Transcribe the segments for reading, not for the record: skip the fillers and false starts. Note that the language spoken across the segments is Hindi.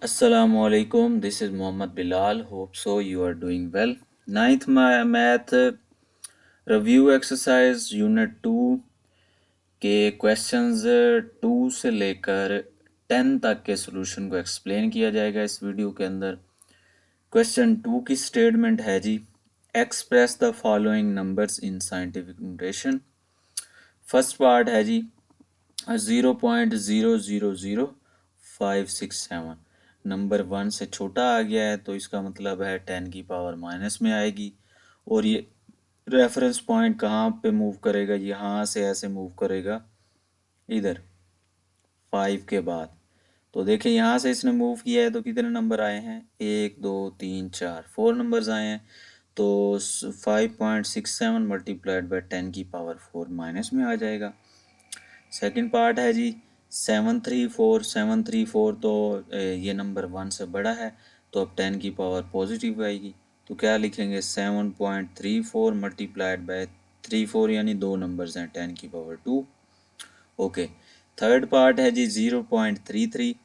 Assalamualaikum. This is Muhammad Bilal. Hope so you are doing well. Ninth math review exercise unit 2 के क्वेश्चंस 2 से लेकर 10 तक के सॉल्यूशन को एक्सप्लेन किया जाएगा इस वीडियो के अंदर। क्वेश्चन 2 की स्टेटमेंट है जी, express the following numbers in scientific notation. First part है जी 0.000567, नंबर 1 से छोटा आ गया है तो इसका मतलब है 10 की पावर माइनस में आएगी। और ये रेफरेंस पॉइंट कहाँ पे मूव करेगा, यहाँ से ऐसे मूव करेगा इधर 5 के बाद। तो देखिए यहाँ से इसने मूव किया है तो कितने नंबर आए हैं, 1 2 3 4 4 नंबर्स आए हैं। तो 5.67 मल्टीप्लाइड बाई 10 की पावर 4 माइनस में आ जाएगा। सेकंड पार्ट है जी 734 तो ये नंबर 1 से बड़ा है तो अब 10 की पावर पॉजिटिव आएगी। तो क्या लिखेंगे, 7.34 मल्टीप्लाइड बाय 34 यानी दो नंबर्स हैं 10 की पावर 2। ओके। थर्ड पार्ट है जी 0.33,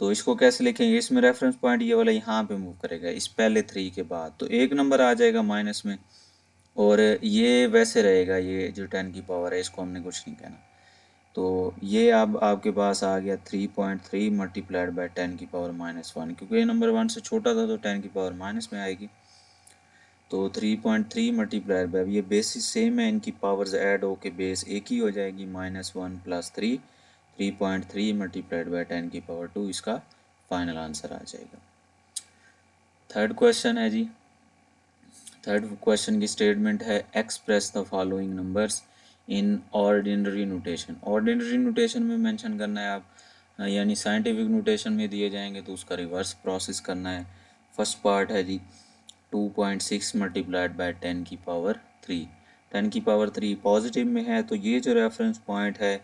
तो इसको कैसे लिखेंगे, इसमें रेफरेंस पॉइंट ये वाला यहाँ पे मूव करेगा इस पहले 3 के बाद, तो एक नंबर आ जाएगा माइनस में। और ये वैसे रहेगा, ये जो 10 की पावर है इसको हमने कुछ नहीं कहना। तो ये अब आपके पास आ गया 3.3 मल्टीप्लाइड बाई 10 की पावर -1, क्योंकि ये नंबर 1 से छोटा था तो 10 की पावर माइनस में आएगी। तो 3.3 मल्टीप्लाइड बाई, ये बेसिस सेम है, इनकी पावर्स ऐड होके बेस एक ही हो जाएगी, -1 + 3, 3.3 मल्टीप्लाइड बाई 10 की पावर 2 इसका फाइनल आंसर आ जाएगा। थर्ड क्वेश्चन है जी, थर्ड क्वेश्चन की स्टेटमेंट है express the following numbers in ordinary notation. Ordinary notation में मेंशन करना है आप, यानी साइंटिफिक नोटेशन में दिए जाएंगे तो उसका रिवर्स प्रोसेस करना है। फर्स्ट पार्ट है जी 2.6 मल्टीप्लाइड बाय 10 की पावर 3। 10 की पावर 3 पॉजिटिव में है तो ये जो रेफरेंस पॉइंट है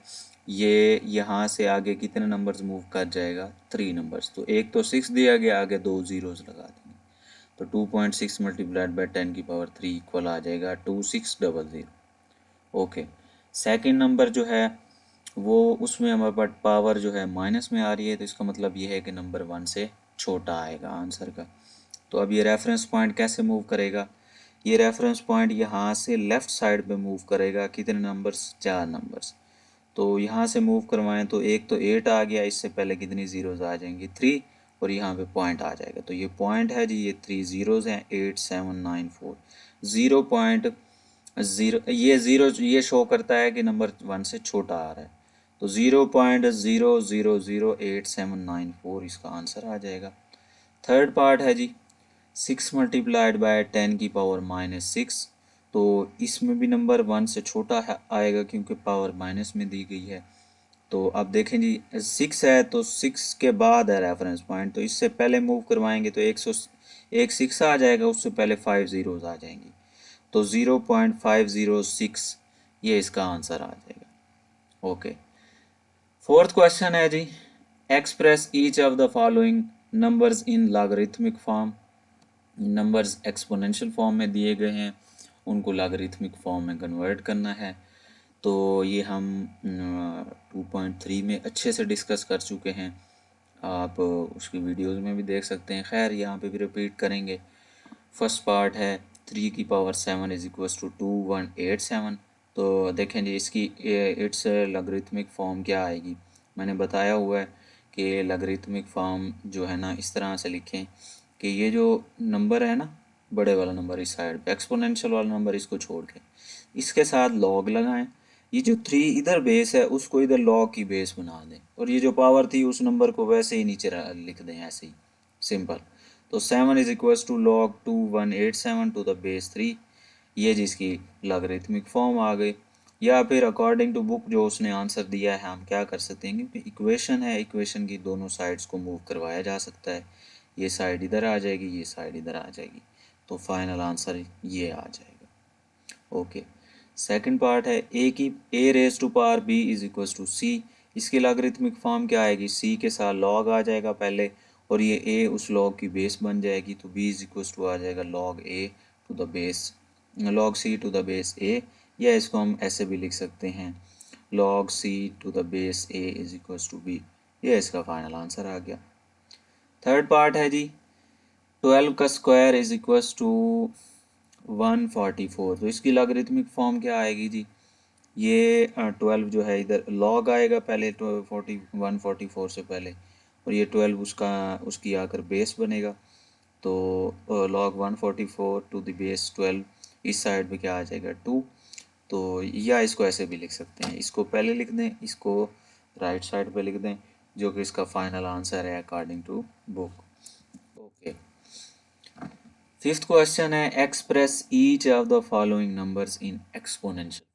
ये यहाँ से आगे कितने नंबर्स मूव कर जाएगा, 3 नंबर्स। तो एक तो 6 दिया गया, आगे 2 जीरोस लगा देंगे। तो 2.6 मल्टीप्लाइड बाई 10 की पावर 3 इक्वल आ जाएगा 2600। ओके। सेकंड नंबर जो है वो, उसमें हमारे पास पावर जो है माइनस में आ रही है तो इसका मतलब ये है कि नंबर 1 से छोटा आएगा आंसर का। तो अब ये रेफरेंस पॉइंट कैसे मूव करेगा, ये रेफरेंस पॉइंट यहाँ से लेफ़्ट साइड पे मूव करेगा, कितने नंबर्स, 4 नंबर्स। तो यहाँ से मूव करवाएं तो एक तो 8 आ गया, इससे पहले कितनी ज़ीरोज़ आ जाएंगी, 3, और यहाँ पे पॉइंट आ जाएगा। तो ये पॉइंट है जी, ये 3 ज़ीरोज़ हैं, 8794। 0.0, ये ज़ीरो ये शो करता है कि नंबर 1 से छोटा आ रहा है, तो 0.000874 इसका आंसर आ जाएगा। थर्ड पार्ट है जी 6 मल्टीप्लाइड बाय 10 की पावर -6, तो इसमें भी नंबर 1 से छोटा है आएगा क्योंकि पावर माइनस में दी गई है। तो अब देखें जी 6 है तो 6 के बाद है रेफरेंस पॉइंट, तो इससे पहले मूव करवाएंगे तो 6 आ जाएगा, उससे पहले 5 ज़ीरोज़ आ जाएंगी, तो 0.506 ये इसका आंसर आ जाएगा। ओके। फोर्थ क्वेश्चन है जी, express each of the following numbers in logarithmic form. Numbers exponential form में दिए गए हैं, उनको लॉगरिथमिक फॉर्म में कन्वर्ट करना है। तो ये हम 2.3 में अच्छे से डिस्कस कर चुके हैं, आप उसकी वीडियोस में भी देख सकते हैं, खैर यहाँ पे भी रिपीट करेंगे। फर्स्ट पार्ट है 3 की पावर 7 इज इक्वल्स टू 2187। तो देखें जी इसकी इट्स लॉगरिथमिक फॉर्म क्या आएगी, मैंने बताया हुआ है कि लॉगरिथमिक फॉर्म जो है ना इस तरह से लिखें कि ये जो नंबर है ना, बड़े वाला नंबर इस साइड पे, एक्सपोनेंशियल वाला नंबर इसको छोड़ के इसके साथ लॉग लगाएं। ये जो 3 इधर बेस है उसको इधर लॉग की बेस बना दें, और ये जो पावर थी उस नंबर को वैसे ही नीचे लिख दें ऐसे ही, सिंपल। तो 7 is equals to log 2187 to the base 3, ये जिसकी लॉगरिथमिक फॉर्म आ गई। या फिर अकॉर्डिंग टू बुक जो उसने आंसर दिया है हम क्या कर सकते हैं, क्योंकि इक्वेशन है, इक्वेशन की दोनों साइड्स को मूव करवाया जा सकता है, ये साइड इधर आ जाएगी, ये साइड इधर आ जाएगी, तो फाइनल आंसर ये आ जाएगा। ओके। सेकंड पार्ट है a raise to power b is equals to c. इसकी लॉगरिथमिक फॉर्म क्या आएगी, सी के साथ लॉग आ जाएगा पहले, और ये ए उस लॉग की बेस बन जाएगी, तो बी इज इक्वल्स टू आ जाएगा log a to the base, log c to the base a, या इसको हम ऐसे भी लिख सकते हैं log c to the base a is equals to B. ये इसका फाइनल आंसर आ गया। थर्ड पार्ट है जी 12 का स्क्वायर इज इक्वल्स टू 144। तो इसकी लॉगरिथमिक फॉर्म क्या आएगी जी, ये 12 जो है इधर लॉग आएगा पहले 144 से पहले, और ये 12 उसकी आकर बेस बनेगा। तो लॉग 144 टू द बेस 12, इस साइड पे क्या आ जाएगा 2। तो या इसको ऐसे भी लिख सकते हैं, इसको पहले लिख दें, इसको राइट साइड पे लिख दें, जो कि इसका फाइनल आंसर है according to book. Okay, fifth question है express each of the following numbers in exponential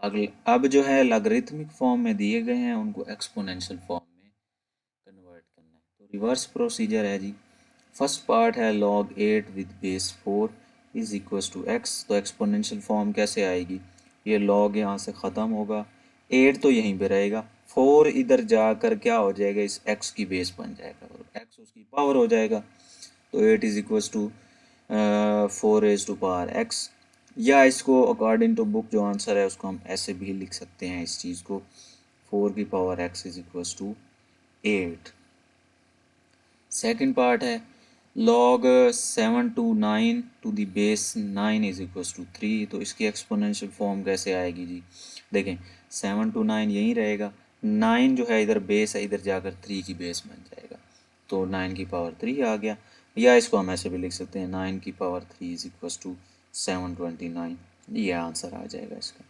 form. अब जो है लॉगरिथमिक फॉर्म में दिए गए हैं, उनको एक्सपोनेंशियल फॉर्म में कन्वर्ट करना है। तो रिवर्स प्रोसीजर है जी। फर्स्ट पार्ट है log 8 with base 4 is equals to x। तो एक्सपोनेंशियल फॉर्म कैसे आएगी, ये log यहाँ से ख़त्म होगा, 8 तो यहीं पे रहेगा, 4 इधर जाकर क्या हो जाएगा, इस x की बेस बन जाएगा और x उसकी पावर हो जाएगा। तो 8 is equals to 4 raise to power x, या इसको अकॉर्डिंग टू बुक जो आंसर है उसको हम ऐसे भी लिख सकते हैं इस चीज़ को, 4 की power x is equals to 8। Second part है log 7 to 9 to the base 9 is equals to 3। तो इसकी एक्सपोनेंशियल फॉर्म कैसे आएगी जी, देखें 7 to 9 यहीं रहेगा, 9 जो है इधर बेस है, इधर जाकर 3 की बेस बन जाएगा, तो 9 की पावर 3 आ गया। या इसको हम ऐसे भी लिख सकते हैं 9 की पावर 3 इज इक्वल्स टू 729, ये आंसर आ जाएगा इसका।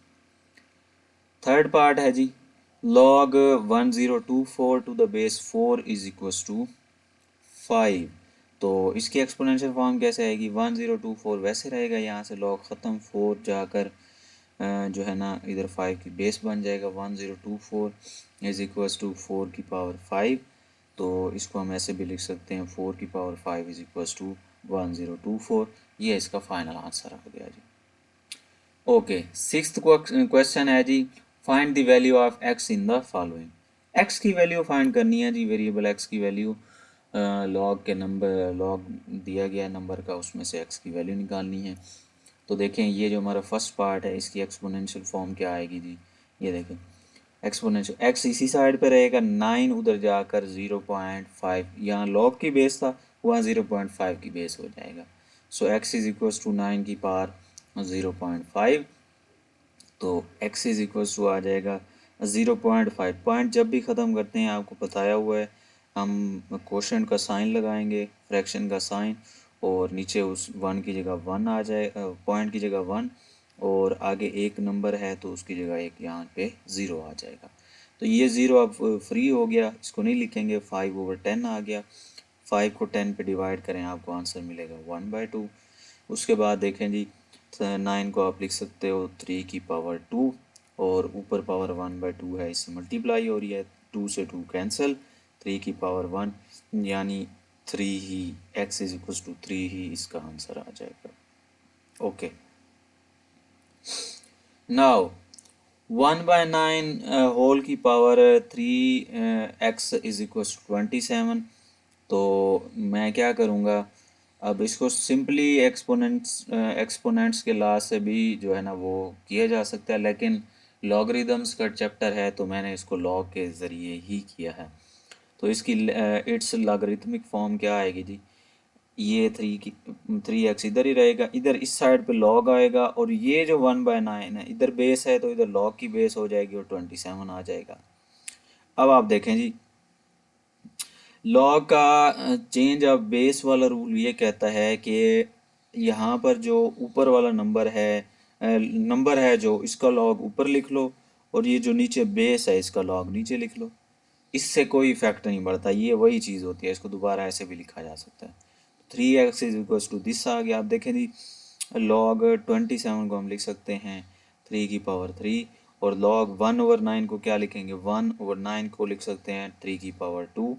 थर्ड पार्ट है जी log 1024 to the base 4 is equals to 5। तो इसकी एक्सपोनेंशियल फॉर्म कैसे आएगी, 1024 वैसे रहेगा, यहाँ से लॉग ख़त्म, 4 जाकर जो है ना इधर 5 की बेस बन जाएगा, 1024 इज इक्वल्स टू 4 की पावर 5। तो इसको हम ऐसे भी लिख सकते हैं 4 की पावर 5 इज इक्वल्स टू 1024, ये इसका फाइनल आंसर आ गया जी। ओके, सिक्स्थ क्वेश्चन है जी find the value of x in the following. X की वैल्यू फाइंड करनी है जी, वेरिएबल एक्स की वैल्यू, लॉग के नंबर, लॉग दिया गया नंबर का, उसमें से एक्स की वैल्यू निकालनी है। तो देखें ये जो हमारा फर्स्ट पार्ट है इसकी एक्सपोनेंशियल फॉर्म क्या आएगी जी, ये देखें एक्सपोनेंशियल एक्स इसी साइड पे रहेगा, 9 उधर जाकर 0.5, यहाँ लॉग की बेस था, वहाँ 0.5 की बेस हो जाएगा। सो एक्स इज इक्वल्स टू 9 की पावर 0.5, तो x इज इक्वल्स टू आ जाएगा 0.5। पॉइंट जब भी ख़त्म करते हैं आपको बताया हुआ है, हम क्वोशंट का साइन लगाएंगे, फ्रैक्शन का साइन, और नीचे उस 1 की जगह 1 आ जाए, पॉइंट की जगह 1, और आगे एक नंबर है तो उसकी जगह एक यहाँ पे 0 आ जाएगा। तो ये 0 अब फ्री हो गया, इसको नहीं लिखेंगे, 5/10 आ गया, 5 को 10 पे डिवाइड करें आपको आंसर मिलेगा 1/2। उसके बाद देखें जी 9 को आप लिख सकते हो 3 की पावर 2, और ऊपर पावर 1/2 है, इससे मल्टीप्लाई हो रही है, 2 से 2 कैंसिल, 3 की पावर 1, यानी 3 ही, x इज इक्वल टू 3 ही इसका आंसर आ जाएगा। ओके, नाउ 1/9 होल की power 3 x is equal to 27। तो मैं क्या करूँगा, अब इसको सिंपली एक्सपोनेंट्स के लॉ से भी जो है ना वो किया जा सकता है, लेकिन लॉगरिदम्स का चैप्टर है तो मैंने इसको लॉग के ज़रिए ही किया है। तो इसकी इट्स लॉगरिथमिक फॉर्म क्या आएगी जी, ये 3x इधर ही रहेगा, इधर इस साइड पे लॉग आएगा, और ये जो 1/9 है इधर बेस है तो इधर लॉग की बेस हो जाएगी और 27 आ जाएगा। अब आप देखें जी लॉग का चेंज ऑफ बेस वाला रूल ये कहता है कि यहाँ पर जो ऊपर वाला नंबर है जो, इसका लॉग ऊपर लिख लो, और ये जो नीचे बेस है इसका लॉग नीचे लिख लो, इससे कोई इफेक्ट नहीं पड़ता, ये वही चीज़ होती है, इसको दोबारा ऐसे भी लिखा जा सकता है। 3x is equals to this आ गया। आप देखें जी लॉग 27 को हम लिख सकते हैं 3 की पावर 3, और लॉग 1/9 को क्या लिखेंगे, 1/9 को लिख सकते हैं 3 की पावर 2।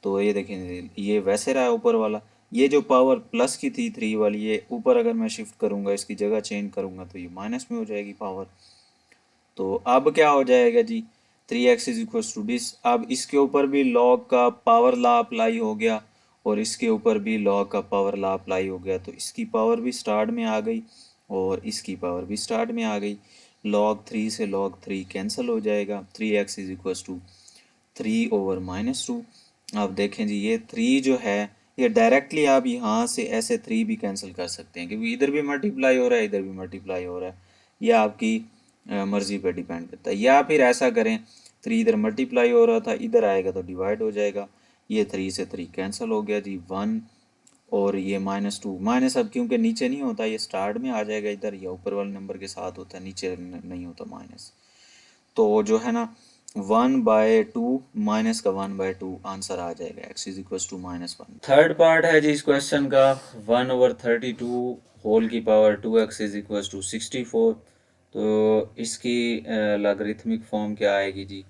तो ये देखें ये वैसे रहा ऊपर वाला, ये जो पावर प्लस की थी 3 वाली, ये ऊपर अगर मैं शिफ्ट करूँगा, इसकी जगह चेंज करूँगा तो ये माइनस में हो जाएगी पावर। तो अब क्या हो जाएगा जी 3x is equal to this. अब इसके ऊपर भी लॉग का पावर लॉ अप्लाई हो गया, और इसके ऊपर भी लॉग का पावर लॉ अप्लाई हो गया, तो इसकी पावर भी स्टार्ट में आ गई और इसकी पावर भी स्टार्ट में आ गई। log 3 से log 3 कैंसिल हो जाएगा, 3x इज इक्वल टू 3/-2। अब देखें जी ये 3 जो है ये डायरेक्टली आप यहाँ से ऐसे 3 भी कैंसिल कर सकते हैं, क्योंकि इधर भी मल्टीप्लाई हो रहा है, इधर भी मल्टीप्लाई हो रहा है। ये आपकी मर्ज़ी पे डिपेंड करता है। या फिर ऐसा करें, 3 इधर मल्टीप्लाई हो रहा था, इधर आएगा तो डिवाइड हो जाएगा। ये 3 से 3 कैंसिल हो गया जी, 1 और ये -2 माइनस, अब क्योंकि नीचे नहीं होता, ये स्टार्ट में आ जाएगा इधर, या ऊपर वाले नंबर के साथ होता है, नीचे नहीं होता माइनस। तो जो है ना 1/2 माइनस का 1/2 आंसर आ जाएगा, x is equal to -1। Third part है जी इस क्वेश्चन का, 1/32 होल की power 2x is equal to 64। तो इसकी लॉगरिथमिक फॉर्म क्या आएगी जी,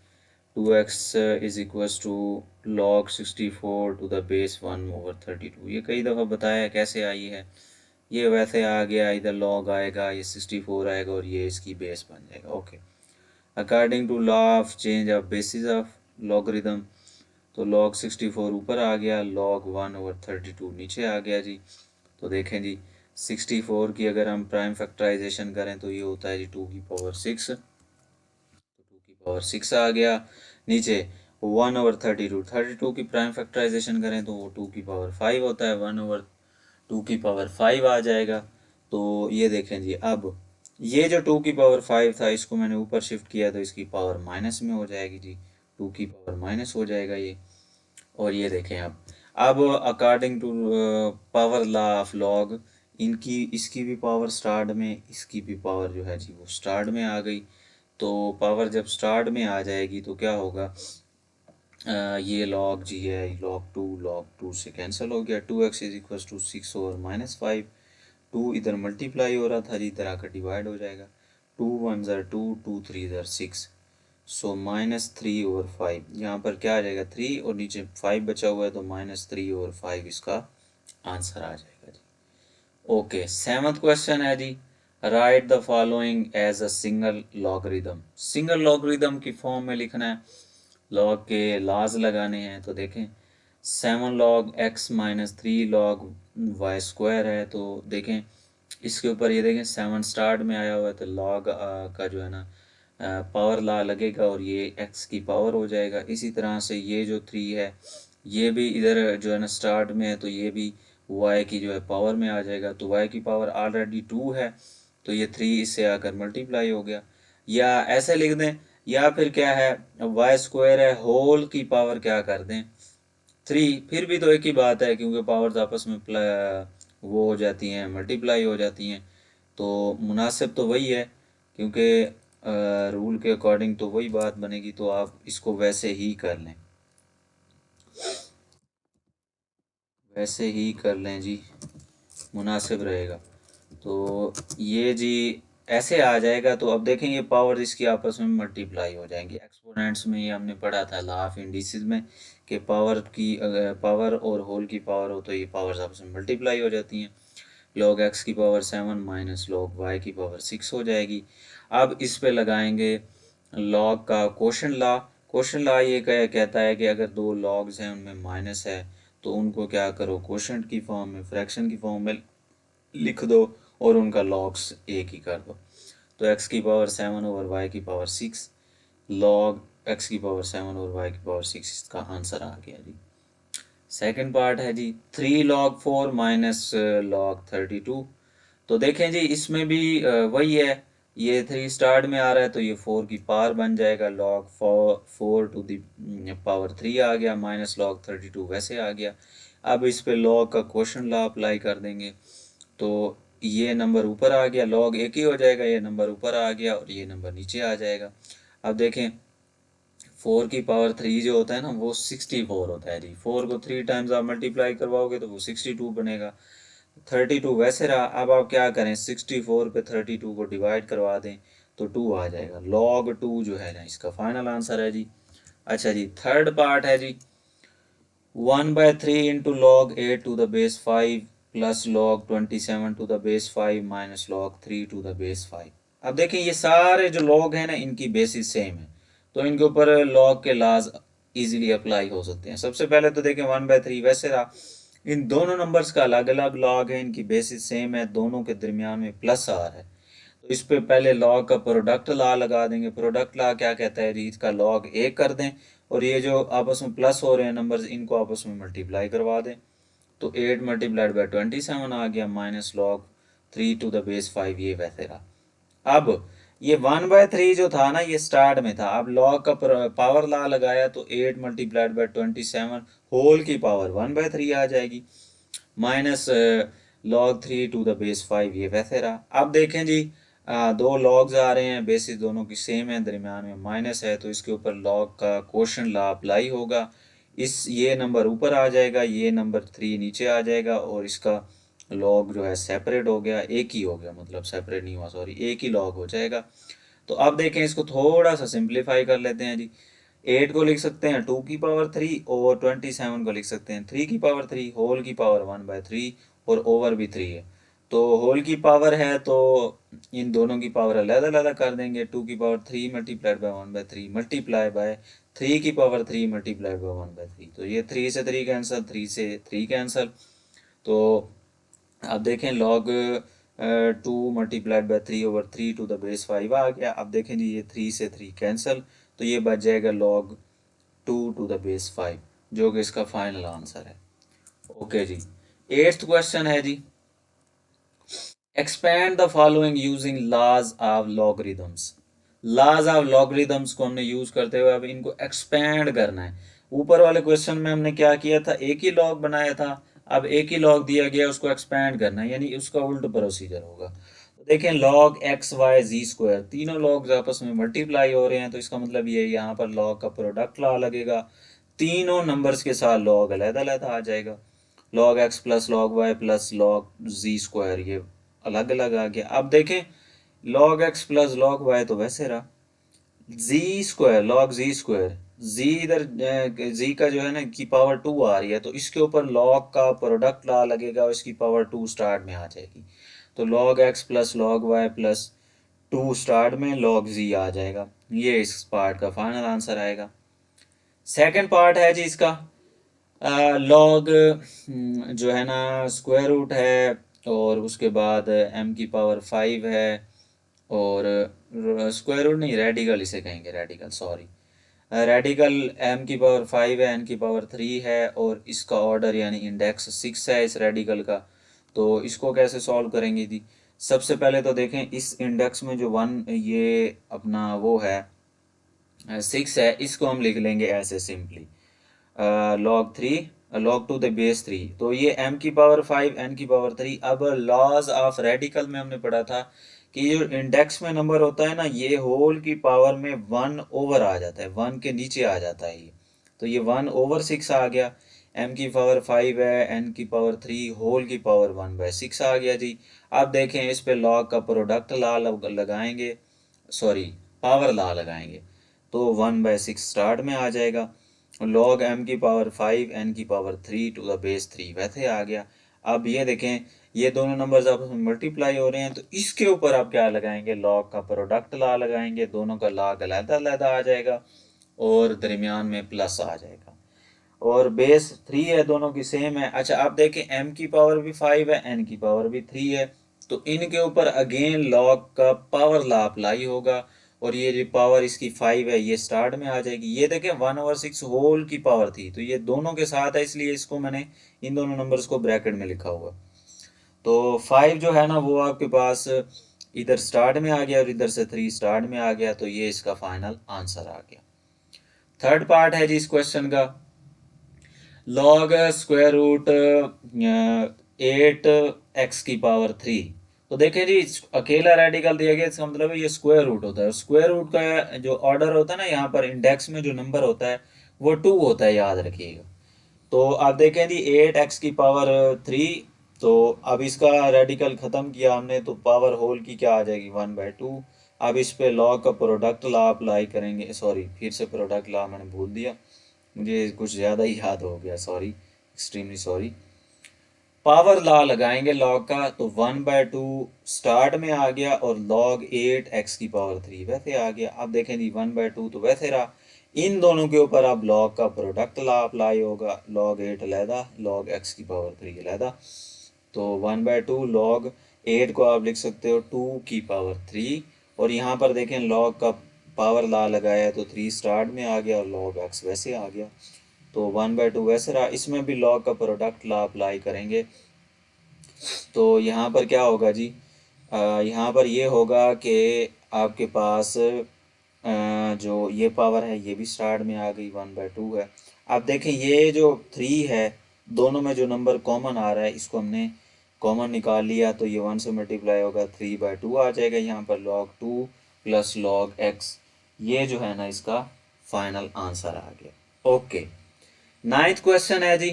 2x is equal to log 64 to the base 1/32। ये कई दफ़ा बताया है कैसे आई है। ये वैसे आ गया, इधर log आएगा, ये 64 आएगा और ये इसकी बेस बन जाएगा। Okay, according to law of change of basis of logarithm, तो log 64 ऊपर आ गया, log 1/32 नीचे आ गया जी। तो देखें जी, 64 की अगर हम प्राइम फैक्टराइजेशन करें तो ये होता है जी 2 की पावर 6, तो 2 की पावर 6 आ गया। नीचे 1/32, 32 की प्राइम फैक्टराइजेशन करें तो वो 2 की पावर 5 होता है, 1/2 की पावर 5 आ जाएगा। तो ये देखें जी, अब ये जो 2 की पावर 5 था, इसको मैंने ऊपर शिफ्ट किया तो इसकी पावर माइनस में हो जाएगी जी, 2 की पावर माइनस हो जाएगा ये। और ये देखें अब according to power law of log, इनकी इसकी भी पावर स्टार्ट में, इसकी भी पावर जो है जी वो स्टार्ट में आ गई। तो पावर जब स्टार्ट में आ जाएगी तो क्या होगा, ये log जी है, log 2 से कैंसिल हो गया, 2x इज इक्वल टू 6 और -5। 2 इधर मल्टीप्लाई हो रहा था जी, इधर आकर डिवाइड हो जाएगा, 2 1 ज़र 2, 2 3 ज़र 6, सो -3 और 5, यहाँ पर क्या आ जाएगा 3 और नीचे 5 बचा हुआ है, तो -3 और 5 इसका आंसर आ जाएगा जी। ओके, सेवंथ क्वेश्चन है जी, write the following as a single logarithm. Single logarithm की फॉर्म में लिखना है, लॉग के लाज लगाने हैं। तो देखें 7 log x minus 3 log y square है। तो देखें इसके ऊपर ये देखें 7 स्टार्ट में आया हुआ है, तो log का जो है ना पावर ला लगेगा और ये x की पावर हो जाएगा। इसी तरह से ये जो 3 है, ये भी इधर जो है ना स्टार्ट में है, तो ये भी y की जो है पावर में आ जाएगा। तो y की पावर ऑलरेडी 2 है, तो ये 3 इससे आकर मल्टीप्लाई हो गया। या ऐसे लिख दें, या फिर क्या है, वाई स्क्वायर है, होल की पावर क्या कर दें 3, फिर भी तो एक ही बात है, क्योंकि पावर्स आपस में वो हो जाती हैं, मल्टीप्लाई हो जाती हैं। तो मुनासिब तो वही है, क्योंकि रूल के अकॉर्डिंग तो वही बात बनेगी। तो आप इसको वैसे ही कर लें, वैसे ही कर लें जी, मुनासिब रहेगा। तो ये जी ऐसे आ जाएगा। तो अब देखें ये पावर इसकी आपस में मल्टीप्लाई हो जाएंगी। एक्सपोनेंट्स में ये हमने पढ़ा था लॉ ऑफ इंडिसेस में, कि पावर की अगर पावर और होल की पावर हो तो ये पावर्स आपस में मल्टीप्लाई हो जाती हैं। log x की पावर 7 माइनस log y की पावर 6 हो जाएगी। अब इस पे लगाएंगे log का क्वोशंट लॉ। क्वोशंट लॉ ये कहता है कि अगर दो लॉग्स हैं उनमें माइनस है, तो उनको क्या करो, क्वोशंट की फॉर्म में, फ्रैक्शन की फॉर्म में लिख दो और उनका लॉग्स एक ही कर दो। तो x की पावर 7 ओवर y की पावर 6, log x की पावर 7 और y की पावर 6, इसका आंसर आ गया जी। सेकंड पार्ट है जी 3 log 4 माइनस log 32। तो देखें जी इसमें भी वही है, ये 3 स्टार्ट में आ रहा है, तो ये 4 की पावर बन जाएगा, log 4 टू दी पावर 3 आ गया, माइनस log 32 वैसे आ गया। अब इस पे log का क्वोशंट लॉ अप्लाई कर देंगे, तो ये नंबर ऊपर आ गया, log एक ही हो जाएगा, ये नंबर ऊपर आ गया और ये नंबर नीचे आ जाएगा। अब देखें 4 की पावर 3 जो होता है ना, वो 64 होता है जी। 4 को 3 टाइम्स आप मल्टीप्लाई करवाओगे तो वो 62 बनेगा। 32 वैसे रहा। अब आप क्या करें, 64 पे 32 को डिवाइड करवा दें तो 2 आ जाएगा। log 2 जो है ना इसका फाइनल आंसर है जी। अच्छा जी, थर्ड पार्ट है जी, 1/3 into log 8 to the base 5 plus log 27 to the base 5 minus log 3 to the base 5। अब देखिए ये सारे जो log हैं ना, इनकी बेसिस सेम है, तो इनके ऊपर log के लाज इजीली अप्लाई हो सकते हैं। सबसे पहले तो देखें 1/3 वैसे रहा, इन दोनों नंबर्स का अलग अलग log है, इनकी बेसिस सेम है, दोनों के दरमियान में प्लस आ रहा है। तो इस पे पहले log का प्रोडक्ट लॉ लगा देंगे। प्रोडक्ट लॉ क्या कहता है, रीत का log 1 कर दें और ये जो आपस में प्लस हो रहे हैं नंबर्स, इनको आपस में मल्टीप्लाई करवा दें। तो 8 मल्टीप्लाइड बाई 27 आ गया, minus log 3 to the base 5, ये वैसे रहा। अब ये 1/3 जो था ना, ये स्टार्ट में था। अब लॉग का पावर ला लगाया तो 8 मल्टीप्लाइड बाई 27 होल की पावर 1/3 आ जाएगी, minus log 3 to the base 5, ये वैसे रहा। अब देखें जी, दो लॉग्स आ रहे हैं, बेसिस दोनों की सेम है, दरमियान में माइनस है, तो इसके ऊपर लॉग का क्वोशंट लॉ अप्लाई होगा। ये नंबर ऊपर आ जाएगा, ये नंबर 3 नीचे आ जाएगा, और इसका लॉग जो है सेपरेट हो गया, एक ही हो गया, मतलब सेपरेट नहीं हुआ, सॉरी, एक ही लॉग हो जाएगा। तो अब देखें, इसको थोड़ा सा सिंप्लीफाई कर लेते हैं जी। 8 को लिख सकते हैं 2 की पावर 3, और 27 को लिख सकते हैं 3 की पावर 3, होल की पावर 1/3, और ओवर भी 3 है। तो होल की पावर है तो इन दोनों की पावर अलग अलग कर देंगे। 2 की power 3 multiplied by 1/3 multiply by 3 की पावर 3 मल्टीप्लाइड बाई 1/3। तो ये 3 से 3 कैंसल, 3 से 3 कैंसल। तो अब देखें, log 2 multiplied by 3/3 to the base 5 आ गया। अब देखें जी, ये 3 से 3 कैंसल, तो ये बच जाएगा लॉग 2 टू द बेस 5, जो कि इसका फाइनल आंसर है। ओके जी, 8th क्वेश्चन है जी, expand the following using laws of logarithms. Laws of logarithms को हमने यूज करते हुए अब इनको एक्सपेंड करना है। ऊपर वाले क्वेश्चन में हमने क्या किया था, एक ही लॉग बनाया था, अब एक ही लॉग दिया गया, उसको एक्सपेंड करना है, यानी उसका उल्ट प्रोसीजर होगा। तो देखें, लॉग एक्स वाई जी स्क्वायर, तीनों लॉग आपस में मल्टीप्लाई हो रहे हैं, तो इसका मतलब ये यहाँ पर लॉग का प्रोडक्ट लॉ लगेगा, तीनों नंबर्स के साथ लॉग अलग अलग आ जाएगा। Log X plus log Y plus log G square, ये अलग अलग आ गया। अब देखें, log X plus log Y तो वैसे रहा, G square log G square, G इधर जी का जो है ना की पावर 2 आ रही है, तो इसके ऊपर लॉग का प्रोडक्ट ला लगेगा और इसकी पावर 2 स्टार्ट में आ जाएगी। तो log X plus log Y plus 2 start में लॉग जी आ जाएगा। ये इस पार्ट का फाइनल आंसर आएगा। सेकंड पार्ट है जी इसका, लॉग जो है ना स्क्वायर रूट है, और उसके बाद एम की पावर 5 है, और स्क्वायर रूट नहीं, रेडिकल इसे कहेंगे, रेडिकल, सॉरी, रेडिकल एम की पावर 5 है, एन की पावर 3 है, और इसका ऑर्डर यानी इंडेक्स 6 है इस रेडिकल का। तो इसको कैसे सॉल्व करेंगे जी, सबसे पहले तो देखें, इस इंडेक्स में जो 1 ये अपना वो है 6 है, इसको हम लिख लेंगे ऐसे simply, log 3 log to the base 3। तो ये m की पावर 5 n की पावर 3। अब लॉज ऑफ रेडिकल में हमने पढ़ा था कि जो इंडेक्स में नंबर होता है ना, ये होल की पावर में 1 ओवर आ जाता है, 1 के नीचे आ जाता है ये। तो ये 1/6 आ गया, m की पावर 5 है, n की पावर 3, होल की पावर 1/6 आ गया जी। अब देखें, इस पे लॉग का प्रोडक्ट ला लगाएंगे, सॉरी, पावर ला लगाएंगे, तो 1/6 स्टार्ट में आ जाएगा। लॉग m की पावर 5 n की पावर 3 टू द बेस 3 वैसे आ गया। अब ये देखें, ये दोनों नंबर्स आपस में मल्टीप्लाई हो रहे हैं, तो इसके ऊपर आप क्या लगाएंगे, लॉग का प्रोडक्ट ला लगाएंगे, दोनों का लॉग अलग अलग आ जाएगा, और दरमियान में प्लस आ जाएगा, और बेस 3 है, दोनों की सेम है। अच्छा, आप देखें, m की पावर भी 5 है, n की पावर भी 3 है, तो इनके ऊपर अगेन लॉग का पावर लॉ अप्लाई होगा, और ये जो पावर इसकी 5 है ये स्टार्ट में आ जाएगी। ये देखें, 1/6 होल की पावर थी, तो ये दोनों के साथ है, इसलिए इसको मैंने इन दोनों नंबर्स को ब्रैकेट में लिखा हुआ। तो 5 जो है ना वो आपके पास इधर स्टार्ट में आ गया, और इधर से 3 स्टार्ट में आ गया, तो ये इसका फाइनल आंसर आ गया। थर्ड पार्ट है जी इस क्वेश्चन का, लॉग स्क्वायर रूट 8 x की पावर 3। तो देखें जी, अकेला रेडिकल दिया गया, इसका मतलब है ये स्क्वायर रूट होता है। स्क्वायर रूट का जो ऑर्डर होता है ना, यहाँ पर इंडेक्स में जो नंबर होता है वो 2 होता है, याद रखिएगा। तो आप देखें जी, 8 x की पावर 3, तो अब इसका रेडिकल ख़त्म किया हमने, तो पावर होल की क्या आ जाएगी, 1/2। अब इस पे लॉग का प्रोडक्ट लॉ अप्लाई करेंगे, सॉरी, फिर से प्रोडक्ट लॉ मैंने भूल दिया, मुझे कुछ ज़्यादा ही याद हो गया, sorry, extremely sorry. Power law लगाएंगे लॉग का, तो 1/2 स्टार्ट में आ गया, और लॉग 8 x की पावर 3 वैसे आ गया। अब देखें जी, 1/2 तो वैसे रहा, इन दोनों के ऊपर अब लॉग का प्रोडक्ट लॉ अप्लाई होगा, लॉग 8 अलहदा, लॉग x की पावर 3 अलहदा। तो 1/2 लॉग 8 को आप लिख सकते हो 2 की पावर 3, और यहाँ पर देखें लॉग का पावर लॉ लगाया तो 3 स्टार्ट में आ गया, और लॉग x वैसे आ गया। तो 1/2 वैसे रहा। इसमें भी लॉग का प्रोडक्ट लॉ अप्लाई करेंगे तो यहाँ पर क्या होगा जी, यहाँ पर ये होगा कि आपके पास जो ये पावर है ये भी स्टार्ट में आ गई, 1/2 है। अब देखें ये जो 3 है, दोनों में जो नंबर कॉमन आ रहा है इसको हमने कॉमन निकाल लिया, तो ये 1 से मल्टीप्लाई होगा 3/2 आ जाएगा। यहाँ पर log 2 प्लस log x, ये जो है ना इसका फाइनल आंसर आ गया। ओके, 9th क्वेश्चन है जी,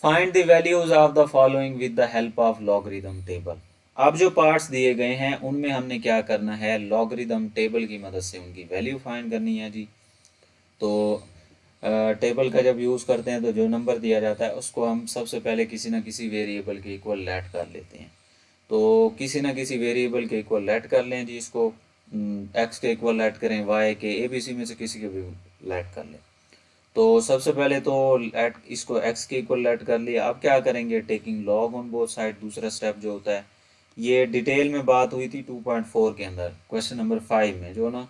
find the values of the following with the help of logarithm table. अब जो पार्ट्स दिए गए हैं उनमें हमने क्या करना है, लॉगरिदम टेबल की मदद से उनकी वैल्यू फाइंड करनी है जी। तो टेबल का जब यूज़ करते हैं तो जो नंबर दिया जाता है उसको हम सबसे पहले किसी न किसी वेरिएबल के इक्वल लेट कर लेते हैं। तो किसी न किसी वेरिएबल के इक्वल लेट कर लें जी, इसको एक्स के इक्वल लेट करें, वाई के, ABC में से किसी के भी लेट कर लें। तो सबसे पहले तो लेट इसको x के इक्वल लेट कर लिया। अब क्या करेंगे, taking log on both side, दूसरा स्टेप जो होता है, ये डिटेल में बात हुई थी 2.4 के अंदर क्वेश्चन नंबर 5 में, जो ना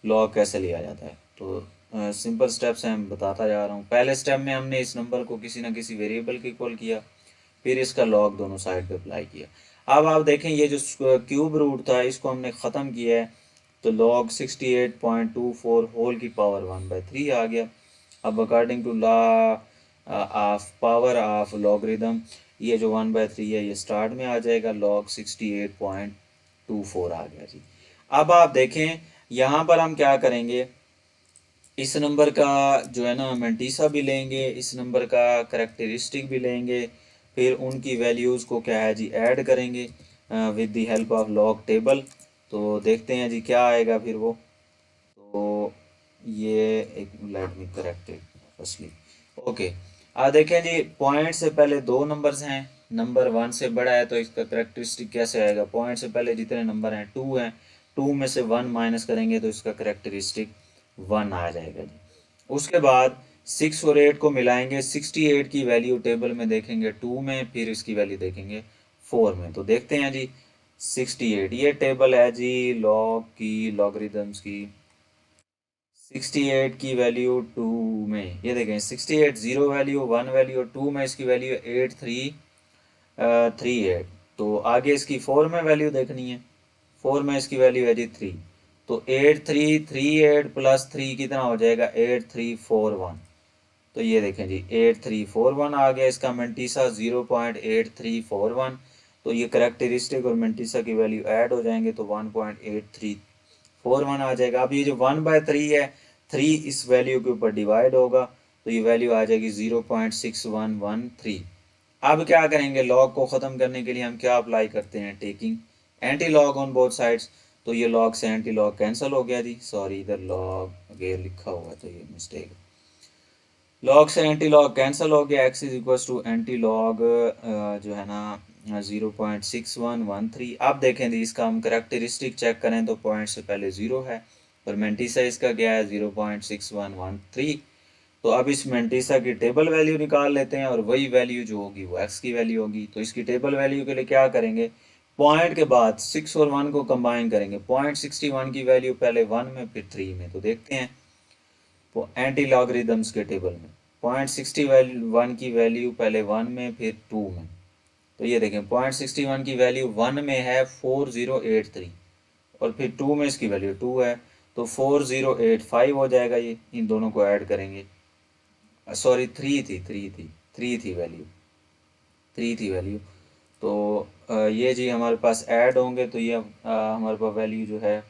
लॉग कैसे लिया जाता है। तो सिंपल स्टेप्स हैं, मैं बताता जा रहा हूँ। पहले स्टेप में हमने इस नंबर को किसी न किसी वेरिएबल के इक्वल किया, फिर इसका लॉग दोनों साइड पे अप्लाई किया। अब आप देखें ये जो क्यूब रूट था इसको हमने ख़त्म किया है, तो log 68.24 होल की पावर 1/3 आ गया। अब according to law of power of logarithm, ये जो 1/3 है ये स्टार्ट में आ जाएगा, log 68.24 आ गया जी। अब आप देखें यहाँ पर हम क्या करेंगे, इस नंबर का जो है ना मेंटीसा भी लेंगे, इस नंबर का करेक्टरिस्टिक भी लेंगे, फिर उनकी वैल्यूज़ को क्या है जी ऐड करेंगे with the help of log table. तो देखते हैं जी क्या आएगा फिर वो। तो ये एक let me correct it firstly. Okay, आ देखें जी, पॉइंट से पहले दो नंबर्स हैं, नंबर 1 से बड़ा है तो इसका करेक्टरिस्टिक कैसे आएगा, पॉइंट से पहले जितने नंबर हैं 2 हैं, 2 में से 1 माइनस करेंगे तो इसका करेक्टरिस्टिक 1 आ जाएगा जी। उसके बाद 6 और 8 को मिलाएंगे, 68 की वैल्यू टेबल में देखेंगे 2 में, फिर इसकी वैल्यू देखेंगे 4 में। तो देखते हैं जी 68, ये टेबल है जी लॉग की, लॉगरिदम्स की। 68 की वैल्यू 2 में, ये देखें 68 0 वैल्यू, 1 वैल्यू, और 2 में इसकी वैल्यू 8338। तो आगे इसकी 4 में वैल्यू देखनी है, 4 में इसकी वैल्यू है जी 3। तो 8338 प्लस 3 कितना हो जाएगा, 8341। तो ये देखें जी 8341 आ गया, इसका मेंटीसा 0.8341। तो ये करेक्टरिस्टिक और मेंटीसा की वैल्यू ऐड हो जाएंगे तो 1.8341 आ जाएगा। अब ये जो 1/3 है, 3 इस वैल्यू के ऊपर डिवाइड होगा तो ये वैल्यू आ जाएगी 0.6113। अब क्या करेंगे, लॉग को ख़त्म करने के लिए हम क्या अप्लाई करते हैं, taking anti log on both sides. तो ये लॉग से एंटी लॉग कैंसिल हो गया जी, सॉरी इधर लॉग अगेन लिखा हुआ है तो ये मिस्टेक, लॉग से एंटी लॉग कैंसिल हो गया, X is equal to anti log जो है ना 0.6113। अब देखें जी इसका हम करेक्टरिस्टिक चेक करें तो पॉइंट से पहले 0 है और मेंटीसा इसका क्या है 0.6113। तो अब इस मेंटीसा की टेबल वैल्यू निकाल लेते हैं और वही वैल्यू जो होगी वो एक्स की वैल्यू होगी। तो इसकी टेबल वैल्यू के लिए क्या करेंगे, पॉइंट के बाद 6 और 1 को कंबाइन करेंगे, 0.61 की वैल्यू पहले 1 में फिर 3 में। तो देखते हैं एंटी लॉगरिदम्स के टेबल में 0.61 की वैल्यू पहले 1 में फिर 2 में। तो ये देखें 0.61 की वैल्यू 1 में है 4083 और फिर 2 में इसकी वैल्यू 2 है तो 4085 हो जाएगा। ये इन दोनों को ऐड करेंगे, सॉरी 3 थी वैल्यू, 3 थी वैल्यू। तो ये जी हमारे पास ऐड होंगे तो ये हमारे पास वैल्यू जो है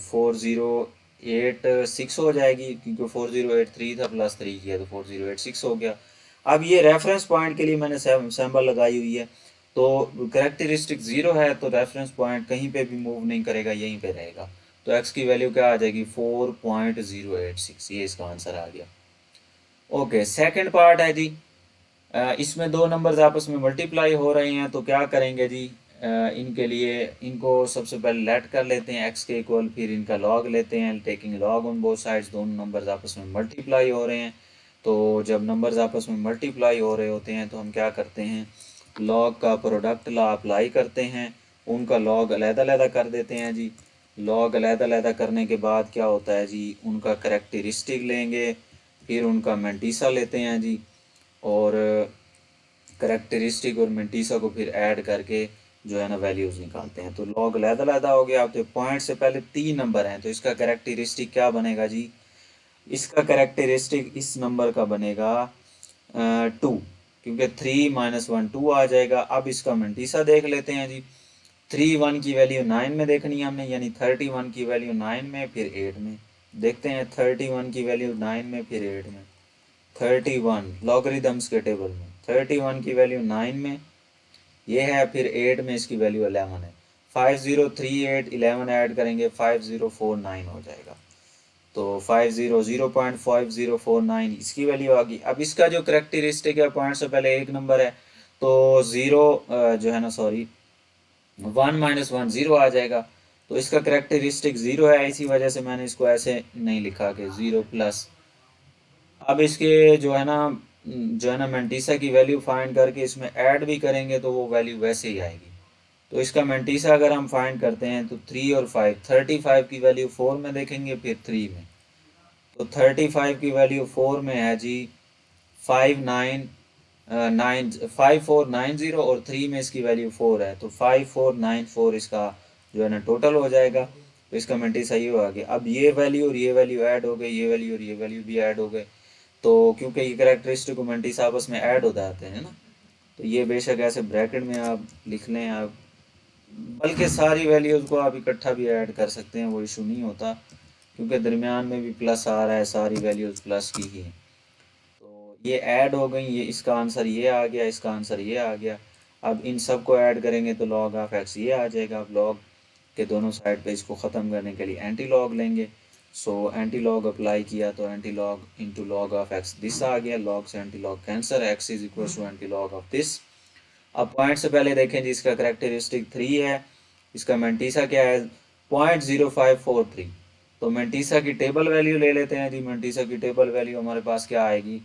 4086 हो जाएगी, क्योंकि 4083 था प्लस 3 किया तो 4086 हो गया। अब ये रेफरेंस पॉइंट के लिए मैंने सैम्बल लगाई हुई है, तो करेक्टरिस्टिक 0 है तो रेफरेंस पॉइंट कहीं पे भी मूव नहीं करेगा, यहीं पे रहेगा। तो x की वैल्यू क्या आ जाएगी 4.086, ये इसका आंसर आ गया। ओके, सेकंड पार्ट है जी, इसमें दो नंबर्स आपस में मल्टीप्लाई हो रहे हैं तो क्या करेंगे जी, इनके लिए इनको सबसे पहले लेट कर लेते हैं x के इक्वल, फिर इनका लॉग लेते हैं, taking log on both sides. दोनों नंबर्स आपस में मल्टीप्लाई हो रहे हैं, तो जब नंबर्स आपस में मल्टीप्लाई हो रहे होते हैं तो हम क्या करते हैं, लॉग का प्रोडक्ट लॉ अप्लाई करते हैं, उनका लॉग अलग-अलग कर देते हैं जी। लॉग अलग-अलग करने के बाद क्या होता है जी, उनका करेक्टरिस्टिक लेंगे, फिर उनका मेंटीसा लेते हैं जी, और करेक्टरिस्टिक और मेंटीसा को फिर ऐड करके जो है ना वैल्यूज़ निकालते हैं। तो लॉग लैदा हो गया। अब तो पॉइंट से पहले 3 नंबर हैं, तो इसका करेक्टरिस्टिक क्या बनेगा जी? इसका करेक्टरिस्टिक इस नंबर का बनेगा 2, क्योंकि 3 - 1 2 आ जाएगा। अब इसका मेंटीसा देख लेते हैं जी। 31 की वैल्यू 9 में देखनी है हमने, यानी 31 की वैल्यू 9 में फिर 8 में। देखते हैं 31 की वैल्यू 9 में फिर 8 में। 31 लॉगरिदम्स के टेबल में 31 की वैल्यू 9 में ये है, फिर 8 में इसकी वैल्यू 11 है। 5038 11 ऐड करेंगे 5049 हो जाएगा। तो 0.5049 इसकी वैल्यू आ गई। अब इसका जो करेक्टरिस्टिक है, पॉइंट से पहले एक नंबर है, तो ज़ीरो जो है ना, सॉरी 1 - 1 0 आ जाएगा। तो इसका करेक्टरिस्टिक 0 है, इसी वजह से मैंने इसको ऐसे नहीं लिखा कि 0 प्लस। अब इसके जो है ना मेंटीसा की वैल्यू फाइंड करके इसमें ऐड भी करेंगे तो वो वैल्यू वैसे ही आएगी। तो इसका मेंटीसा अगर हम फाइंड करते हैं तो 3 और 5, 35 की वैल्यू 4 में देखेंगे, फिर 3 में। तो 35 की वैल्यू 4 में है जी 5490, और 3 में इसकी वैल्यू 4 है, तो 5494 इसका जो है ना टोटल हो जाएगा। तो इसका मेंटी सही हो गया। अब ये वैल्यू और ये वैल्यू ऐड हो गई, ये वैल्यू और ये वैल्यू भी ऐड हो गए। तो क्योंकि ये करेक्टरिस्टिक को मेंटीस आपस में ऐड हो जाते हैं ना, तो ये बेशक ऐसे ब्रैकेट में आप लिख लें, आप बल्कि सारी वैल्यूज़ को आप इकट्ठा भी ऐड कर सकते हैं, वो इशू नहीं होता, क्योंकि दरमियान में भी प्लस आ रहा है, सारी वैल्यूज़ प्लस की ही हैं। तो ये ऐड हो गई, ये इसका आंसर ये आ गया, इसका आंसर ये आ गया। अब इन सब को ऐड करेंगे तो लॉग ऑफ एक्स ये आ जाएगा। अब लॉग के दोनों साइड पे इसको ख़त्म करने के लिए एंटी लॉग लेंगे। सो एंटी लॉग अप्लाई किया तो anti log into log of x this आ गया। लॉग से anti log cancel, x is equal to anti log of this. अब पॉइंट से पहले देखें जी, इसका करेक्टरिस्टिक 3 है, इसका मेंटीसा क्या है 0.0543। तो मेंटीसा की टेबल वैल्यू ले लेते हैं जी। मेंटीसा की टेबल वैल्यू हमारे पास क्या आएगी,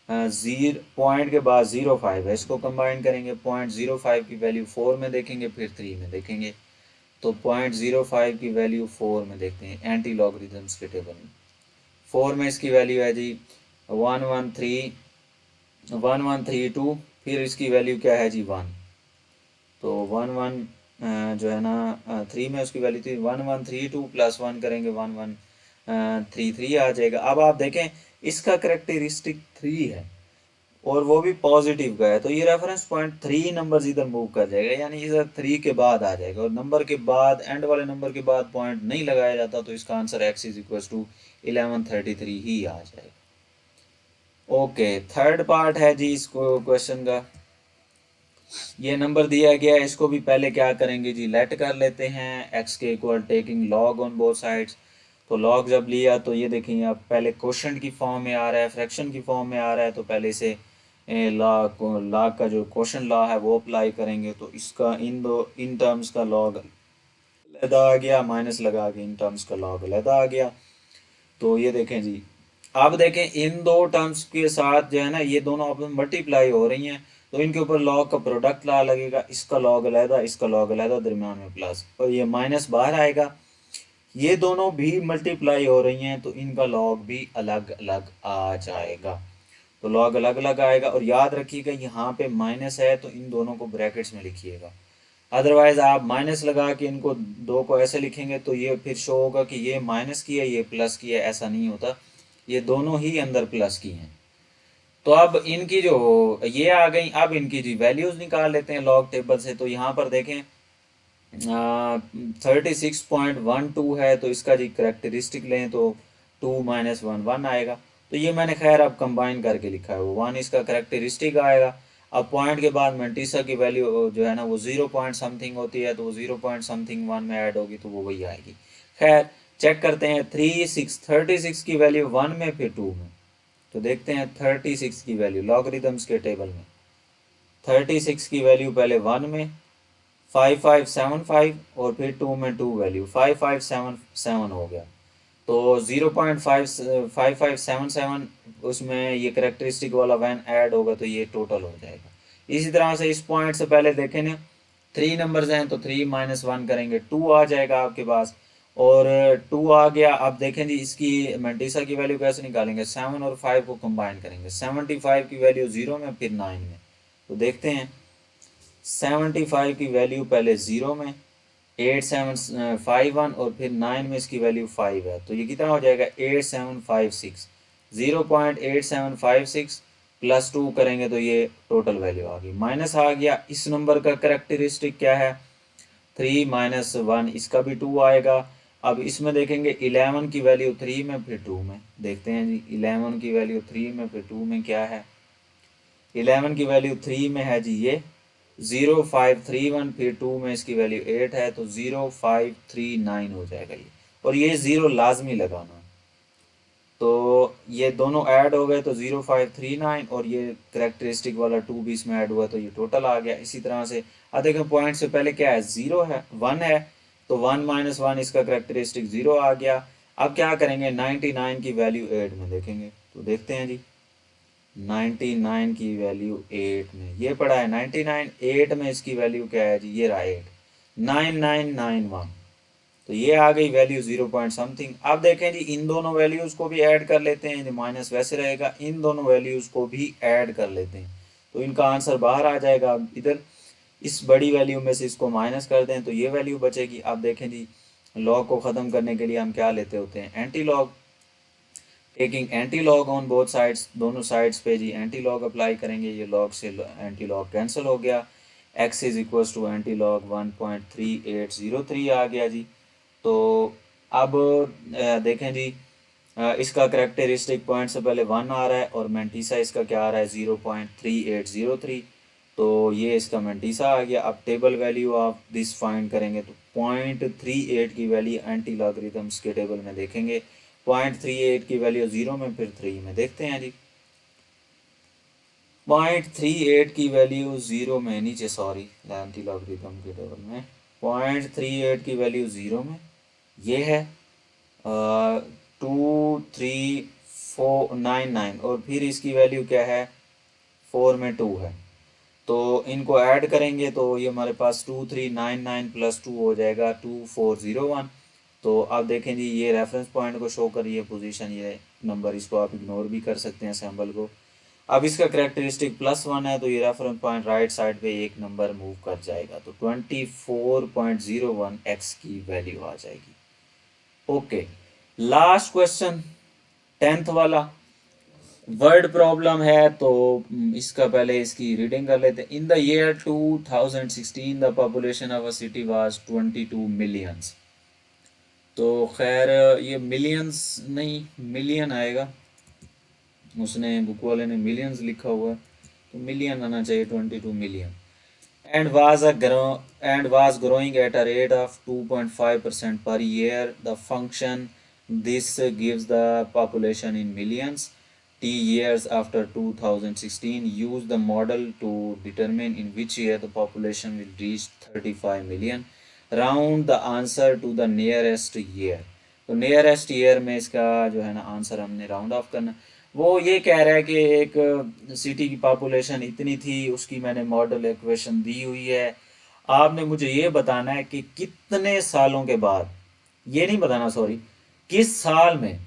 जीरो पॉइंट के बाद 0.5 है, इसको कंबाइन करेंगे। 0.05 की वैल्यू 4 में देखेंगे, फिर 3 में देखेंगे। तो 0.05 की वैल्यू 4 में देखते हैं एंटी लॉगरिदम्स के टेबल में। 4 में इसकी वैल्यू है जी 1132, फिर इसकी वैल्यू क्या है जी 1। तो 11 जो है ना 3 में उसकी वैल्यू थी 1132 प्लस 1 करेंगे 1133 आ जाएगा। अब आप देखें इसका करेक्टरिस्टिक 3 है और वो भी पॉजिटिव का है, तो ये रेफरेंस पॉइंट 3 नंबर इधर मूव कर जाएगा, यानी इधर 3 के बाद आ जाएगा, और नंबर के बाद एंड वाले नंबर के बाद पॉइंट नहीं लगाया जाता, तो इसका answer x is equal to 1133 ही आ जाएगा। ओके, थर्ड पार्ट है जी इसको क्वेश्चन का। ये नंबर दिया गया है, इसको भी पहले क्या करेंगे जी, लेट कर लेते हैं x के equal taking log on both sides. तो log जब लिया तो ये देखेंगे आप पहले क्वोशंट की फॉर्म में आ रहा है, फ्रैक्शन की फॉर्म में आ रहा है, तो पहले से लॉ का जो क्वोशंट लॉ है वो अप्लाई करेंगे। तो इसका इन टर्म्स का log अलहदा आ गया, माइनस लगा के इन टर्म्स का log अलहदा आ गया। तो ये देखें जी, अब देखें इन दो टर्म्स के साथ जो है ना ये दोनों आपस मल्टीप्लाई हो रही हैं, तो इनके ऊपर लॉग का प्रोडक्ट ला लगेगा, इसका लॉग अलहदा, इसका लॉग अलहदा, दरमियान में प्लस, और ये माइनस बाहर आएगा। ये दोनों भी मल्टीप्लाई हो रही हैं तो इनका लॉग भी अलग अलग आ जाएगा। तो लॉग अलग अलग आएगा, और याद रखिएगा यहाँ पे माइनस है तो इन दोनों को ब्रैकेट्स में लिखिएगा। अदरवाइज आप माइनस लगा के इनको दो को ऐसे लिखेंगे तो ये फिर शो होगा कि ये माइनस की है ये प्लस की है, ऐसा नहीं होता, ये दोनों ही अंदर प्लस की हैं। तो अब इनकी जो ये आ गई, अब इनकी जी वैल्यूज निकाल लेते हैं लॉग टेबल से। तो यहाँ पर देखें 36.12 है, तो इसका जी करेक्टरिस्टिक लें तो 2 - 1 1 आएगा। तो ये मैंने खैर अब कंबाइन करके लिखा है, वो 1 इसका करेक्टरिस्टिक आएगा। अब पॉइंट के बाद मेंटीसा की वैल्यू जो है ना वो 0 पॉइंट समथिंग होती है, तो वो 0 पॉइंट समथिंग 1 में ऐड होगी, तो वो वही आएगी। खैर चेक करते हैं 36 की वैल्यू 1 में फिर 2 में। तो देखते हैं 36 की वैल्यू लॉगरिदम्स के टेबल में। 36 की वैल्यू पहले 1 में 5575, और फिर 2 में 2 वैल्यू 5577 हो गया। तो 0.5577 उसमें ये करेक्टरिस्टिक वाला वैन ऐड होगा, तो ये टोटल हो जाएगा। इसी तरह से इस पॉइंट से पहले देखें ना 3 नंबर्स हैं, तो 3 - 1 करेंगे 2 आ जाएगा आपके पास, और 2 आ गया। अब देखें जी इसकी मेंटिसा की वैल्यू कैसे निकालेंगे, 7 और 5 को कंबाइन करेंगे। 75 की वैल्यू 0 में फिर 9 में, तो देखते हैं 75 की वैल्यू पहले 0 में, 8751 और फिर 9 में इसकी वैल्यू 5 है, तो ये कितना हो जाएगा 8756। 0.8756 प्लस 2 करेंगे तो ये टोटल वैल्यू आ गई। माइनस आ गया, इस नंबर का करेक्टरिस्टिक क्या है 3 माइनस 1, इसका भी 2 आएगा। अब इसमें देखेंगे 11 की वैल्यू 3 में फिर 2 में, देखते हैं जी 11 की वैल्यू 3 में फिर 2 में क्या है। 11 की वैल्यू 3 में है जी ये 0531, फिर 2 में इसकी वैल्यू 8 है, तो 0539 हो जाएगा ये, और ये 0 लाजमी लगाना। तो ये दोनों ऐड हो गए तो 0539, और ये करेक्टरिस्टिक वाला 2 भी इसमें ऐड हुआ तो ये टोटल आ गया। इसी तरह से अब देखें पॉइंट से पहले क्या है 0 है 1 है, तो 1 माइनस 1 इसका करेक्टरिस्टिक 0 आ गया। अब क्या करेंगे 99 की वैल्यू 8 में देखेंगे, तो देखते हैं जी 99 की वैल्यू 8 में, ये पड़ा है 99, 8 में इसकी वैल्यू क्या है जी, ये रहा 8, 9991, तो ये आ गई वैल्यू 0 पॉइंट समथिंग। अब देखें जी इन दोनों वैल्यूज़ को भी ऐड कर लेते हैं, माइनस वैसे रहेगा, इन दोनों वैल्यूज़ को भी ऐड कर लेते हैं तो इनका आंसर बाहर आ जाएगा। अब इधर इस बड़ी वैल्यू में से इसको माइनस कर दें तो ये वैल्यू बचेगी। अब देखें जी लॉग को ख़त्म करने के लिए हम क्या लेते होते हैं, anti log. Taking anti log on both sides, दोनों साइड्स पे जी एंटी लॉग अप्लाई करेंगे, ये लॉग से एंटी लॉग कैंसिल हो गया। x is equals to anti log 1.3803 आ गया जी। तो अब देखें जी इसका करेक्टरिस्टिक पॉइंट से पहले 1 आ रहा है और मेंटिसा इसका क्या आ रहा है 0.3803, तो ये इसका मेंटिसा आ गया। अब टेबल वैल्यू आप दिस फाइंड करेंगे तो 0.38 की वैल्यू एंटी लॉगरिथम्स के टेबल में देखेंगे, 0.38 की वैल्यू 0 में फिर 3 में, देखते हैं जी 0.38 की वैल्यू 0 में, नीचे सॉरी एंटी लॉगरिथम के टेबल में 0.38 की वैल्यू 0 में ये है 23499, और फिर इसकी वैल्यू क्या है 4 में 2 है, तो इनको ऐड करेंगे तो ये हमारे पास 2399 प्लस 2 हो जाएगा 2401। तो अब देखें जी ये रेफरेंस पॉइंट को शो कर रही है पोजीशन, ये नंबर, इसको आप इग्नोर भी कर सकते हैं सैम्बल को। अब इसका करेक्टरिस्टिक +1 है तो ये रेफरेंस पॉइंट राइट साइड पे एक नंबर मूव कर जाएगा, तो 24.01 x की वैल्यू आ जाएगी। ओके, लास्ट क्वेश्चन 10th वाला वर्ड प्रॉब्लम है, तो इसका पहले इसकी रीडिंग कर लेते हैं। In the year 2016 the population of a city was 22 millions. तो खैर ये मिलियंस नहीं मिलियन आएगा, उसने बुक वाले ने मिलियंस लिखा हुआ है तो मिलियन आना चाहिए, 22 million. And was growing at a rate of 2.5% per year. The function this gives the population in millions t years after 2016. Use the model to determine in which year the population will reach 35 million. Round the answer to the nearest year. तो नियरेस्ट ईयर में इसका जो है ना आंसर हमने राउंड ऑफ करना। वो ये कह रहा है कि एक सिटी की पॉपुलेशन इतनी थी, उसकी मैंने मॉडल इक्वेशन दी हुई है, आपने मुझे ये बताना है कि कितने सालों के बाद, ये नहीं बताना सॉरी, किस साल में,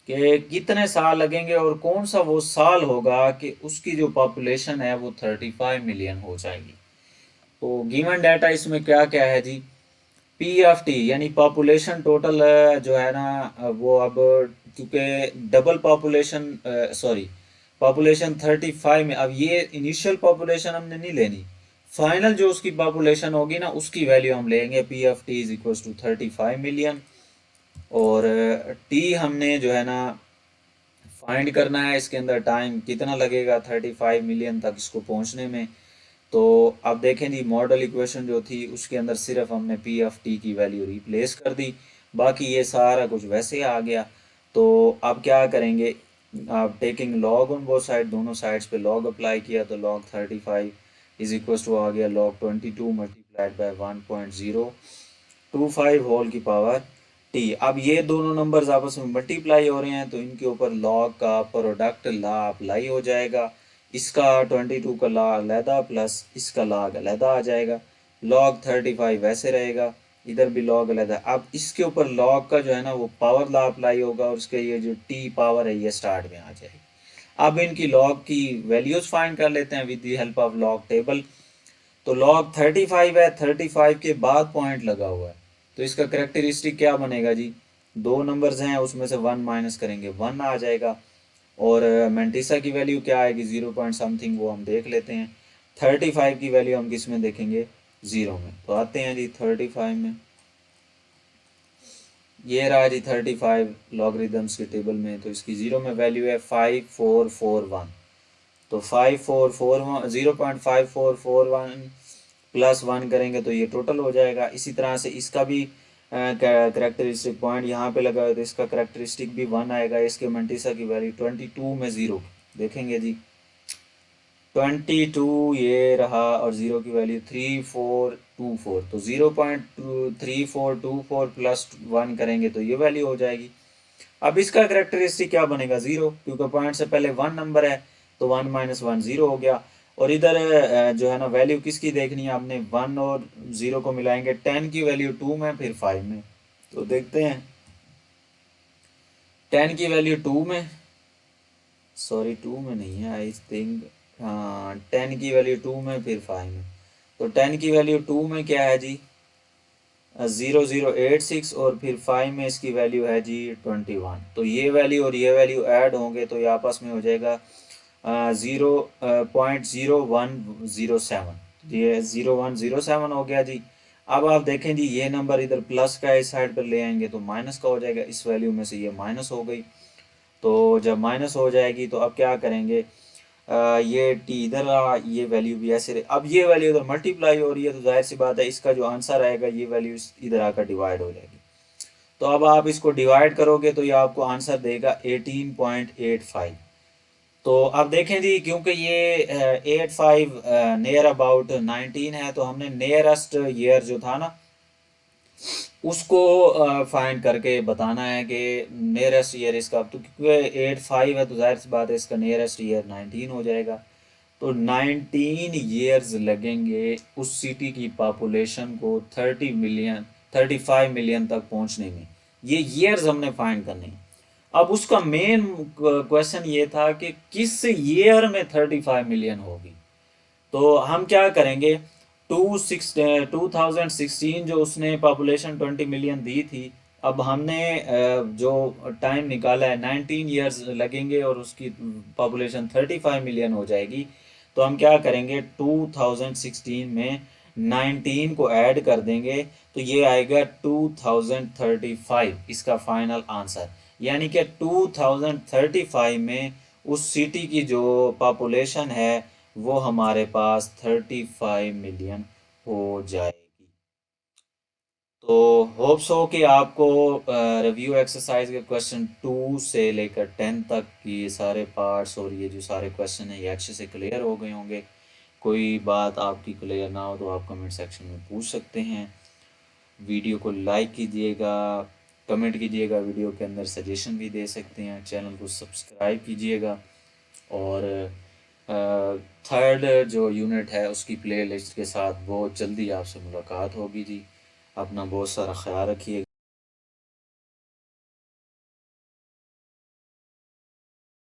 कि कितने साल लगेंगे और कौन सा वो साल होगा कि उसकी जो पॉपुलेशन है वो 35 मिलियन हो जाएगी। तो गिवन डाटा इसमें क्या क्या है जी, PFT यानी पॉपुलेशन टोटल जो है ना वो अब क्योंकि डबल पॉपुलेशन सॉरी पॉपुलेशन 35 में, अब ये इनिशियल पॉपुलेशन हमने नहीं लेनी, फाइनल जो उसकी पॉपुलेशन होगी ना उसकी वैल्यू हम लेंगे। PFT is equal to 35 million, और टी हमने जो है ना फाइंड करना है, इसके अंदर टाइम कितना लगेगा 35 मिलियन तक इसको पहुंचने में। तो अब देखें जी मॉडल इक्वेशन जो थी उसके अंदर सिर्फ हमने PFT की वैल्यू रिप्लेस कर दी, बाकी ये सारा कुछ वैसे आ गया। तो अब क्या करेंगे, आप taking log on both side, दोनों साइड्स पे लॉग अप्लाई किया तो लॉग 35 इज इक्वल टू आ गया लॉग 22 मल्टीप्लाइड बाय 1.025 होल की पावर टी। अब ये दोनों नंबर्स आपस में मल्टीप्लाई हो रहे हैं तो इनके ऊपर लॉग का प्रोडक्ट ला अप्लाई हो जाएगा, इसका 22 का लॉग अलहदा प्लस इसका लॉग अलहदा आ जाएगा, लॉग 35 वैसे रहेगा, इधर भी लॉग अलग है। अब इसके ऊपर लॉग का जो है ना वो पावर लॉ अप्लाई होगा और उसके ये जो टी पावर है ये स्टार्ट में आ जाएगी। अब इनकी लॉग की वैल्यूज फाइंड कर लेते हैं with the help of log table. तो लॉग 35 है, 35 के बाद पॉइंट लगा हुआ है, तो इसका करेक्टरिस्टिक क्या बनेगा जी, दो नंबर्स हैं उसमें से वन माइनस करेंगे वन आ जाएगा। और मेंटिसा की वैल्यू क्या आएगी, 0 पॉइंट समथिंग, वो हम देख लेते हैं। 35 की वैल्यू हम किस में देखेंगे, ज़ीरो में। तो आते हैं जी 35 में, ये रहा जी 35 लॉगरिदम्स के टेबल में। तो इसकी ज़ीरो में वैल्यू है 5441। तो 5441 0.5441 प्लस वन करेंगे तो ये टोटल हो जाएगा। इसी तरह से इसका भी करेक्टरिस्टिक पॉइंट यहाँ पे लगा है तो इसका करेक्टरिस्टिक भी वन आएगा। इसके मंटिसा की वैल्यू 22 में ज़ीरो देखेंगे जी, 22 ये रहा और ज़ीरो की वैल्यू 3424। तो 0.3424 प्लस वन करेंगे तो ये वैल्यू हो जाएगी। अब इसका करेक्टरिस्टिक क्या बनेगा, ज़ीरो, क्योंकि पॉइंट से पहले वन नंबर है तो वन माइनस वन ज़ीरो हो गया। और इधर जो है ना वैल्यू किसकी देखनी है आपने, वन और ज़ीरो को मिलाएंगे, 10 की वैल्यू टू में फिर फाइव में। तो देखते हैं 10 की वैल्यू टू में, सॉरी टू में नहीं है आई थिंक, हाँ 10 की वैल्यू टू में फिर फाइव में। तो 10 की वैल्यू टू में क्या है जी, 0086 और फिर फाइव में इसकी वैल्यू है जी 21। तो ये वैल्यू और ये वैल्यू ऐड होंगे तो ये आपस में हो जाएगा 0.0107। ये 0107 हो गया जी। अब आप देखें जी ये नंबर इधर प्लस का इस साइड पर ले आएंगे तो माइनस का हो जाएगा, इस वैल्यू में से ये माइनस हो गई। तो जब माइनस हो जाएगी तो अब क्या करेंगे, ये टी इधर आ, ये वैल्यू भी ऐसे रहे। अब ये वैल्यू इधर मल्टीप्लाई हो रही है तो जाहिर सी बात है इसका जो आंसर आएगा ये वैल्यू इधर आकर डिवाइड हो जाएगी। तो अब आप इसको डिवाइड करोगे तो ये आपको आंसर देगा 18.85। तो अब देखें जी क्योंकि ये 85 नियर अबाउट 19 है तो हमने नियरेस्ट ईयर जो था ना उसको फाइंड करके बताना है कि नियरेस्ट ईयर इसका। तो क्योंकि 85 है तो जाहिर सी बात है इसका नियरेस्ट ईयर 19 हो जाएगा। तो 19 ईयर्स लगेंगे उस सिटी की पॉपुलेशन को 35 मिलियन तक पहुंचने में। ये ईयर्स हमने फाइंड करने हैं। अब उसका मेन क्वेश्चन ये था कि किस ईयर में 35 मिलियन होगी। तो हम क्या करेंगे, 2016 जो उसने पॉपुलेशन 20 मिलियन दी थी, अब हमने जो टाइम निकाला है 19 ईयर्स लगेंगे और उसकी पॉपुलेशन 35 मिलियन हो जाएगी। तो हम क्या करेंगे 2016 में 19 को ऐड कर देंगे तो ये आएगा 2035 इसका फाइनल आंसर। यानी कि 2035 में उस सिटी की जो पॉपुलेशन है वो हमारे पास 35 मिलियन हो जाएगी। तो होप्स हो कि आपको रिव्यू एक्सरसाइज के क्वेश्चन 2 से लेकर 10 तक ये सारे पार्ट्स और ये जो सारे क्वेश्चन हैं ये अच्छे से क्लियर हो गए होंगे। कोई बात आपकी क्लियर ना हो तो आप कमेंट सेक्शन में पूछ सकते हैं। वीडियो को लाइक कीजिएगा, कमेंट कीजिएगा, वीडियो के अंदर सजेशन भी दे सकते हैं, चैनल को सब्सक्राइब कीजिएगा। और थर्ड जो यूनिट है उसकी प्लेलिस्ट के साथ बहुत जल्दी आपसे मुलाकात होगी जी। अपना बहुत सारा ख्याल रखिएगा।